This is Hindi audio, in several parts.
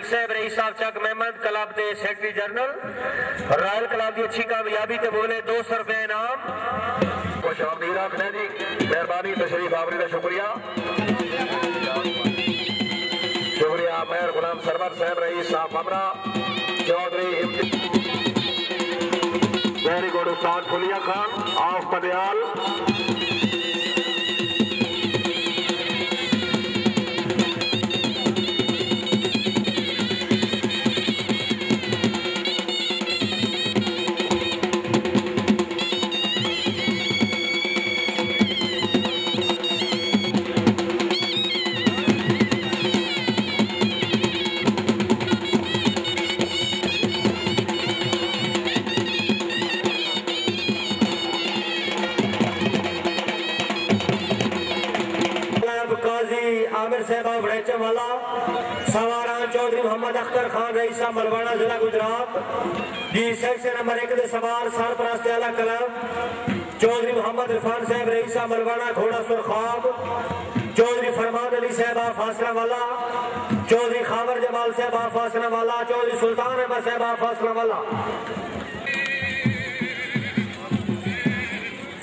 साहब रईस साहब चक मेहमद क्लब के सैकटरी जनरल रॉयल क्लब की अच्छी कामयाबी ते बोले 200 रुपए इनाम। खुश आमदीद आखने जी, मेहरबानी तशरीफ आवरी का शुक्रिया। शुक्रिया मेहर गुलाम सरवर साहब रईस साहब हमरा चौधरी वेरी गुड उस्ताद फुलिया खान ऑफ पटियाल। आमिर साहब वाला सवारान चौधरी मोहम्मद अख्तर खान रईसा मलवाना जिला गुजरात जी सेक्शन नंबर 1 के सवार सरपरस्त आला क्लब चौधरी मोहम्मद इरफान साहब रईसा मलवाना घोड़ा सुरखाब चौधरी फरमान अली साहब फासला वाला चौधरी खावर जमाल साहब फासला वाला चौधरी सुल्तान अहमद साहब फासला वाला।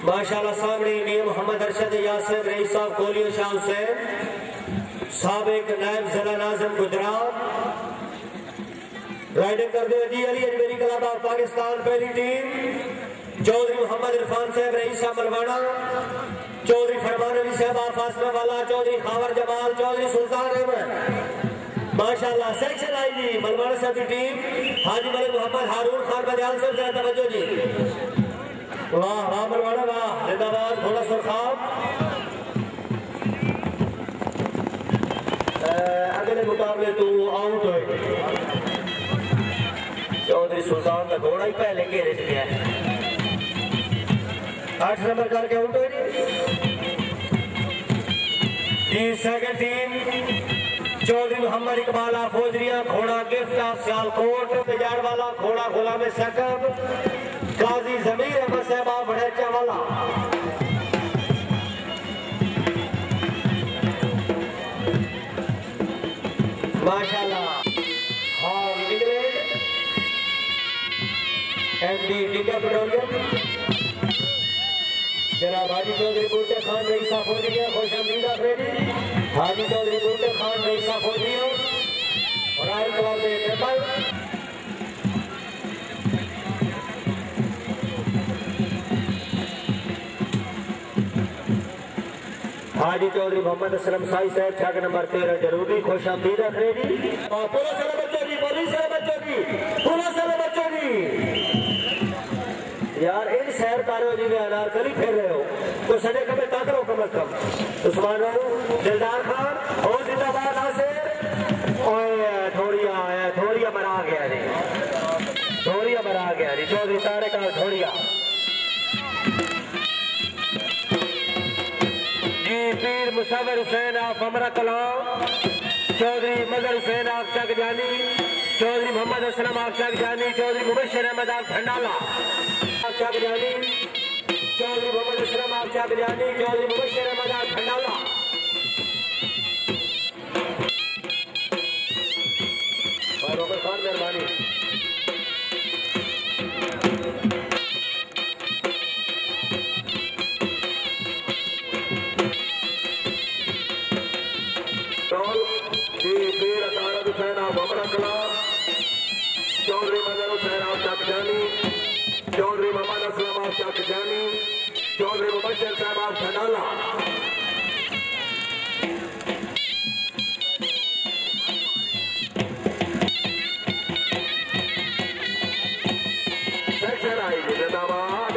माशाल्लाह सामने मियां मोहम्मद अरशद यासिर रईस साहब कोलियो शाह हुसैन साबिक नायब जिला नाज़िम गुजरात राइडिंग करते हुए जी अली अजमेरी क्लब ऑफ पाकिस्तान पहली टीम चौधरी मोहम्मद इरफान साहब रईस साहब मलवाना चौधरी फरमान अली साहब फासला वाला चौधरी खावर जमाल चौधरी सुल्तान अहमद। माशाल्लाह सेक्शन आई जी मलवाना साहब की टीम हाजी मलिक मोहम्मद हारून खान बजाल साहब जरा तवज्जो जी। वाह वाह मलवाना वाह जिंदाबाद घोड़ा सुरखाब। अगले मुकाबले तो आउट हो चौधरी सुल्तान का घोड़ा ही पहले घेरे से गया 8 नंबर करके आउट हो जी। सेकंड टीम चौधरी मोहम्मद इकबाल फौजरिया घोड़ा गिफ्ट ऑफ सियालकोट बाजार वाला घोड़ा गुलाम सकब गाजी जमीर अहमद साहब बड़ेचा वाला। माशाल्लाह होम इंग्लैंड एमडी टिका पेट्रोलियम जनाब हाजी चौधरी बूटे खान रईसा फौजिया खुश आमदीद आखिरी हाजी चौधरी बूटे खान रईसा फौजिया रॉयल क्लब के मेंबर हाजी चौधरी मोहम्मद असलम साई साहब छक नंबर 13 जरूरी खुश आमदीद आखिरी पूरा साल बच्चों जी पुलिस है बच्चों जी पूरा साल बच्चों जी यार इन सैर कारो जी में अनारकली फेर रहे हो तो सजे कभी ताकरो कम से कम उस्मान रानू दिलदार खान और जिंदाबाद नासिर थोड़िया मरा गया जी थोड़िया मरा गया जी चौधरी तारे का थोड़िया पीर मुसावर हुसैन आप हमरा कलाम चौधरी मदर हुसैन आप चक जानी चौधरी मोहम्मद असलम आप चक जानी चौधरी मुबशर अहमद आप खंडाला आप चक जानी चौधरी मोहम्मद असलम आप चक जानी चौधरी मुबशर अहमद आप खंडाला। खान मेहरबानी चौधरी मदर हुसैन आप चक जानी चौधरी मोहम्मद असलम आप चक जानी चौधरी मुबशर साहब आप खंडाला। सेक्शन आई जिंदाबाद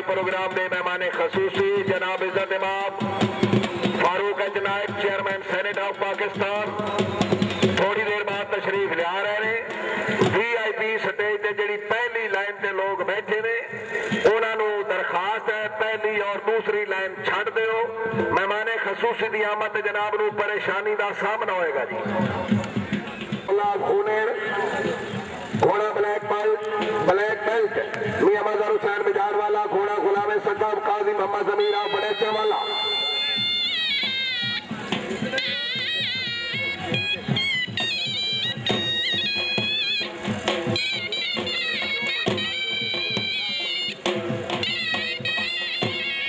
प्रोग्राम में मेहमान खसूसी जनाब इज्जत इमाम फारूक नायब चेयरमैन सेनेट ऑफ पाकिस्तान थोड़ी देर बाद तशरीफ लिया रहे हैं। VIP स्टेज से जी पहली लाइन से लोग बैठे ने दूसरी लाइन छड़ दो। मेहमाने खसूसी दी आमद जनाब नूं परेशानी का सामना होएगा जी। घोड़ा ब्लैक बेल्ट मियां मजहर हुसैन बिजार वाला, घोड़ा गुलाम सकब काजी मोहम्मद जमीर आप बड़ेचा वाला।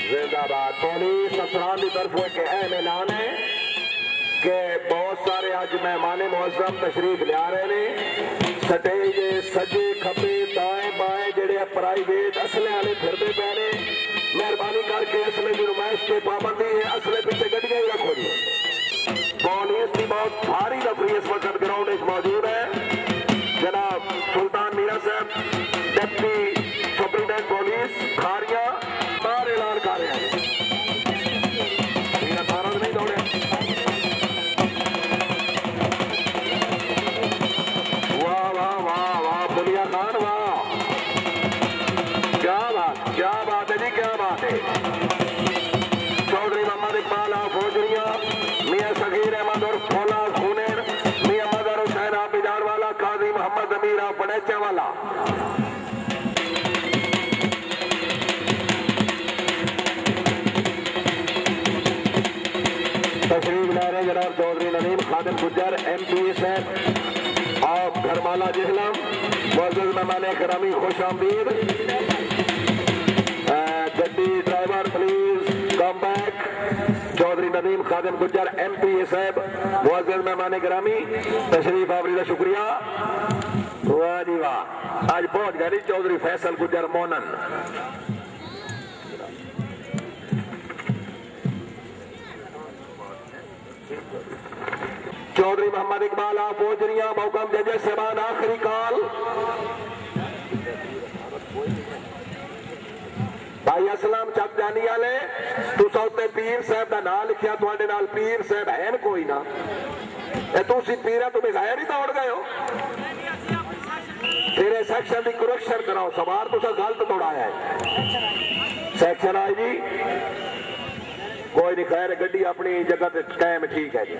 जिंदाबाद। पुलिस अफसरान की तरफ एक अहम ऐलान है कि बहुत सारे अज मेहमान मुअज़्ज़म तशरीफ लिया रहे हैं। स्टेज सजे खबे दाएं बाएं जेडे प्राइवेट असले वाले फिरते पे ने, मेहरबानी करके असले की नुमाइश पे पाबंदी है। असले पीछे गड्डियां ही रखो जी। पुलिस की बहुत भारी नफरी इस वक्त ग्राउंड में मौजूद है। जनाब सुल्तान मीरा साहब डिप्टी सुपरिटेंडेंट पुलिस खारिया बाहर ऐलान कर रहे हैं। नहीं दौड़े चौधरी मोहम्मद इकबाल आप फौजरिया मियां सगीर अहमद और फौला खूनेर मियां मजहर हुसैन आप बिजार वाला, काजी मोहम्मद जमीर आप बड़ेचा वाला। तशरीफ ला रहे जनाब चौधरी नदीम खादिम गुज्जर MP साहब आप घरमाला जिहलम। मुअज़्ज़ज़ मेहमान करामी खुश आमदीद। गड्डी driver please come back. Chaudhary Nadeem Khadim Gujjar MP साहब मुअज़्ज़ज़ मेहमान गिरामी तशरीफ आवरी का शुक्रिया। वाह जी वाह। आज पहुंच गए चौधरी फैसल गुज्जर मोनन। चौधरी मोहम्मद इकबाल आप फौजरिया मौकम जजेस से बाद आखिरी कॉल। भाई असलम चक जानी वाले तुसा उत्ते पीर साहब का नाम लिखिया, तुहाडे नाल पीर साहब है कोई ना, तुसी पीरा तो बगैर ही दौड़ गए हो। तेरे सैक्शन की करेक्शन कराओ, सवार तुसा गलत दौड़ाया है। सैक्शन आई जी कोई नहीं, खैर गड्डी अपनी जगह ते कायम ठीक है जी।